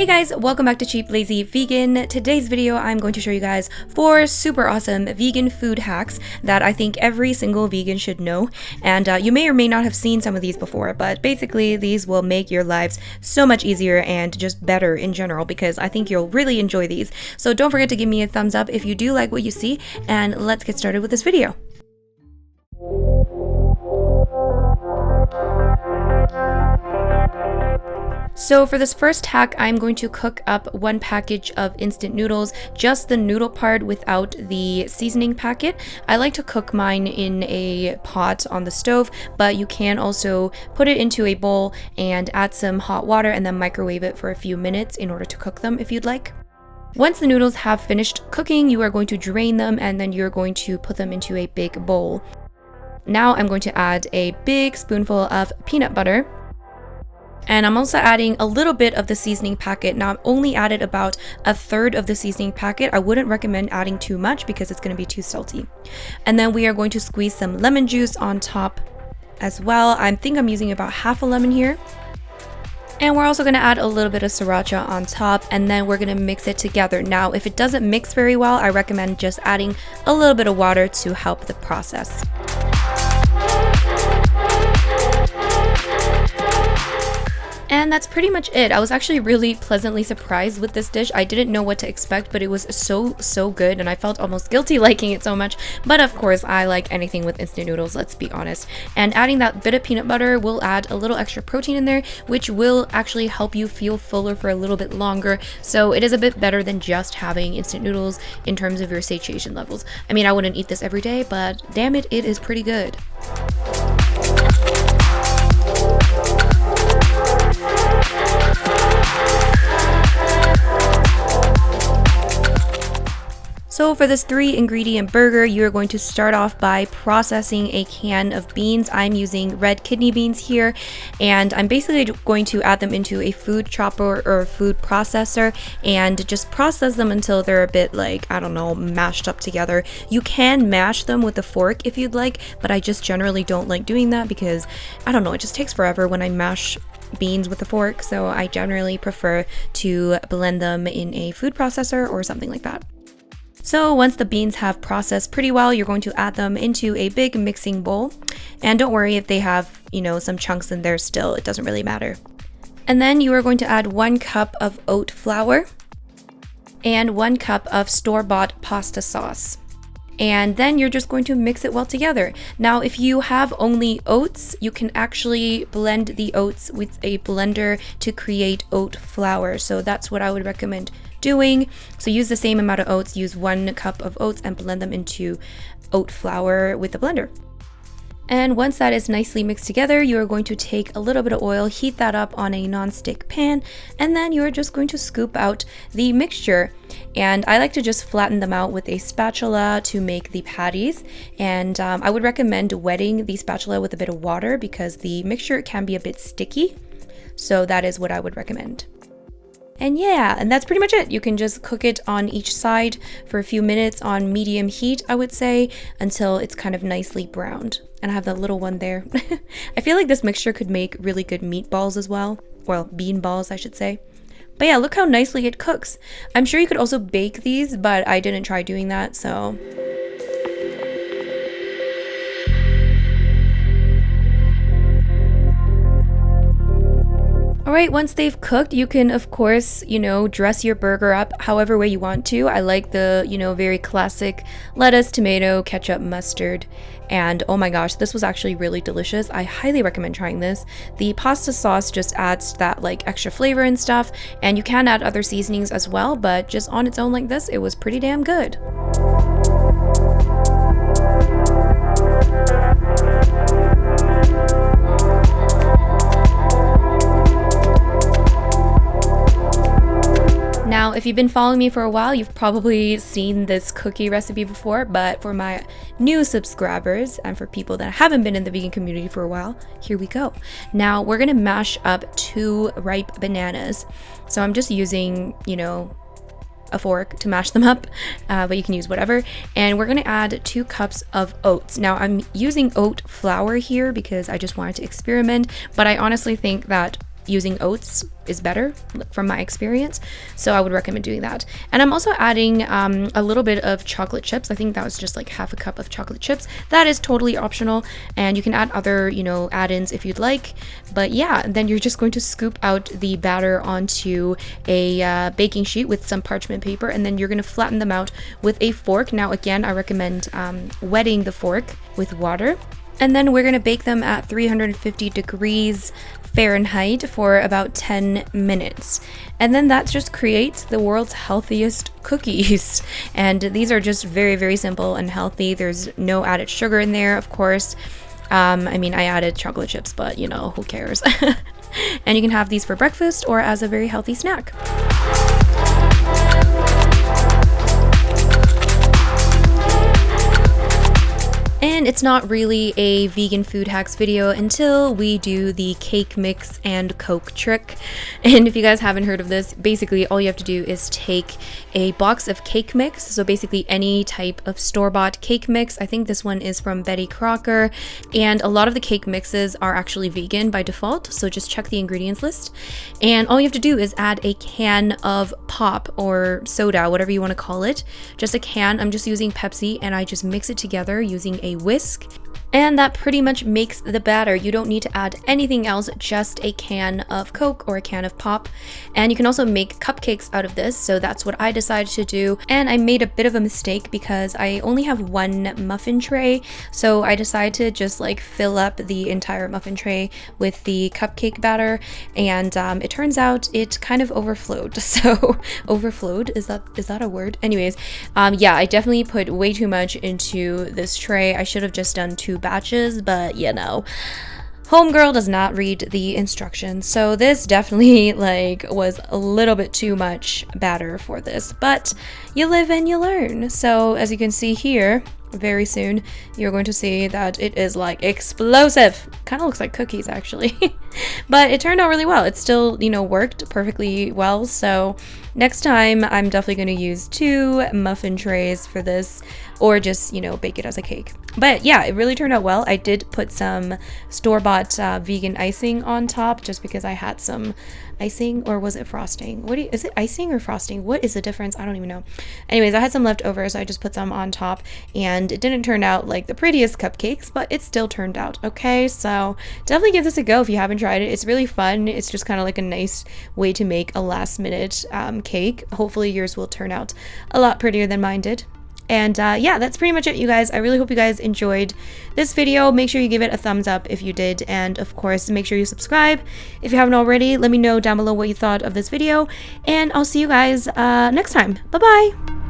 Hey guys, welcome back to Cheap Lazy Vegan. Today's video I'm going to show you guys 4 super awesome vegan food hacks that I think every single vegan should know. And you may or may not have seen some of these before, but basically these will make your lives so much easier and just better in general because I think you'll really enjoy these. So don't forget to give me a thumbs up if you do like what you see, and let's get started with this video. So for this first hack, I'm going to cook up 1 package of instant noodles, just the noodle part without the seasoning packet. I like to cook mine in a pot on the stove, but you can also put it into a bowl and add some hot water and then microwave it for a few minutes in order to cook them if you'd like. Once the noodles have finished cooking, you are going to drain them and then you're going to put them into a big bowl. Now I'm going to add a big spoonful of peanut butter. And I'm also adding a little bit of the seasoning packet. Now I've only added about 1/3 of the seasoning packet. I wouldn't recommend adding too much because it's going to be too salty. And then we are going to squeeze some lemon juice on top as well. I think I'm using about half a lemon here. And we're also going to add a little bit of sriracha on top, and then we're going to mix it together. Now if it doesn't mix very well, I recommend just adding a little bit of water to help the process. And that's pretty much it. I was actually really pleasantly surprised with this dish. I didn't know what to expect, but it was so good, and I felt almost guilty liking it so much. But of course, I like anything with instant noodles, let's be honest. And adding that bit of peanut butter will add a little extra protein in there, which will actually help you feel fuller for a little bit longer. So it is a bit better than just having instant noodles in terms of your satiation levels. I mean, I wouldn't eat this every day, but damn it, it is pretty good. So for this 3-ingredient burger, you're going to start off by processing a can of beans. I'm using red kidney beans here, and I'm basically going to add them into a food chopper or food processor and just process them until they're a bit like, I don't know, mashed up together. You can mash them with a fork if you'd like, but I just generally don't like doing that because, I don't know, it just takes forever when I mash beans with a fork, so I generally prefer to blend them in a food processor or something like that. So once the beans have processed pretty well, you're going to add them into a big mixing bowl. And don't worry if they have, some chunks in there still, it doesn't really matter. And then you are going to add 1 cup of oat flour and 1 cup of store-bought pasta sauce. And then you're just going to mix it well together. Now, if you have only oats, you can actually blend the oats with a blender to create oat flour. So that's what I would recommend doing. So use the same amount of oats, use 1 cup of oats and blend them into oat flour with the blender. And once that is nicely mixed together, you are going to take a little bit of oil, heat that up on a non-stick pan, and then you're just going to scoop out the mixture. And I like to just flatten them out with a spatula to make the patties. And I would recommend wetting the spatula with a bit of water because the mixture can be a bit sticky. So that is what I would recommend. And yeah, and that's pretty much it. You can just cook it on each side for a few minutes on medium heat, I would say, until it's kind of nicely browned. And I have that little one there. I feel like this mixture could make really good meatballs as well. Well, bean balls, I should say. But yeah, look how nicely it cooks. I'm sure you could also bake these, but I didn't try doing that, so... Alright, once they've cooked, you can, of course, dress your burger up however way you want to. I like the, very classic lettuce, tomato, ketchup, mustard. And oh my gosh, this was actually really delicious. I highly recommend trying this. The pasta sauce just adds that extra flavor and stuff. And you can add other seasonings as well, but just on its own like this, it was pretty damn good. Now, if you've been following me for a while, you've probably seen this cookie recipe before, but for my new subscribers and for people that haven't been in the vegan community for a while, here we go. Now, we're gonna mash up 2 ripe bananas. So I'm just using, a fork to mash them up, but you can use whatever. And we're gonna add 2 cups of oats. Now, I'm using oat flour here because I just wanted to experiment, but I honestly think that using oats is better from my experience, so I would recommend doing that. And I'm also adding a little bit of chocolate chips. I think that was just like half a cup of chocolate chips. That is totally optional, and you can add other, you know, add-ins if you'd like. But yeah, then you're just going to scoop out the batter onto a baking sheet with some parchment paper, and then you're going to flatten them out with a fork. Now again, I recommend wetting the fork with water. And then we're going to bake them at 350 degrees Fahrenheit for about 10 minutes. And then that just creates the world's healthiest cookies. And these are just very, very simple and healthy. There's no added sugar in there, of course. I mean, I added chocolate chips, but you know, who cares? And you can have these for breakfast or as a very healthy snack. And it's not really a vegan food hacks video until we do the cake mix and Coke trick. And if you guys haven't heard of this, basically all you have to do is take a box of cake mix. So basically any type of store-bought cake mix. I think this one is from Betty Crocker. And a lot of the cake mixes are actually vegan by default. So just check the ingredients list. And all you have to do is add a can of pop or soda, whatever you want to call it. Just a can. I'm just using Pepsi, and I just mix it together using a whisk. And that pretty much makes the batter. You don't need to add anything else, just a can of Coke or a can of pop. And you can also make cupcakes out of this, so that's what I decided to do. And I made a bit of a mistake because I only have one muffin tray, so I decided to just like fill up the entire muffin tray with the cupcake batter, and it turns out it kind of overflowed. So overflowed, is that a word? Anyways, yeah, I definitely put way too much into this tray. I should have just done 2 batches, but you know, homegirl does not read the instructions, so this definitely like was a little bit too much batter for this, but you live and you learn. So as you can see here, very soon you're going to see that it is like explosive. Kind of looks like cookies actually. But it turned out really well. It still, you know, worked perfectly well. So next time I'm definitely going to use 2 muffin trays for this, or just, you know, bake it as a cake. But yeah, it really turned out well. I did put some store-bought vegan icing on top just because I had some icing, or was it frosting? Is it icing or frosting? What is the difference? I don't even know. Anyways, I had some left over, so I just put some on top, and it didn't turn out like the prettiest cupcakes, but it still turned out okay. So definitely give this a go if you haven't tried it. It's really fun. It's just kind of like a nice way to make a last minute cake. Hopefully yours will turn out a lot prettier than mine did. And yeah, that's pretty much it, you guys. I really hope you guys enjoyed this video. Make sure you give it a thumbs up if you did, and of course make sure you subscribe if you haven't already. Let me know down below what you thought of this video, and I'll see you guys next time. Bye bye.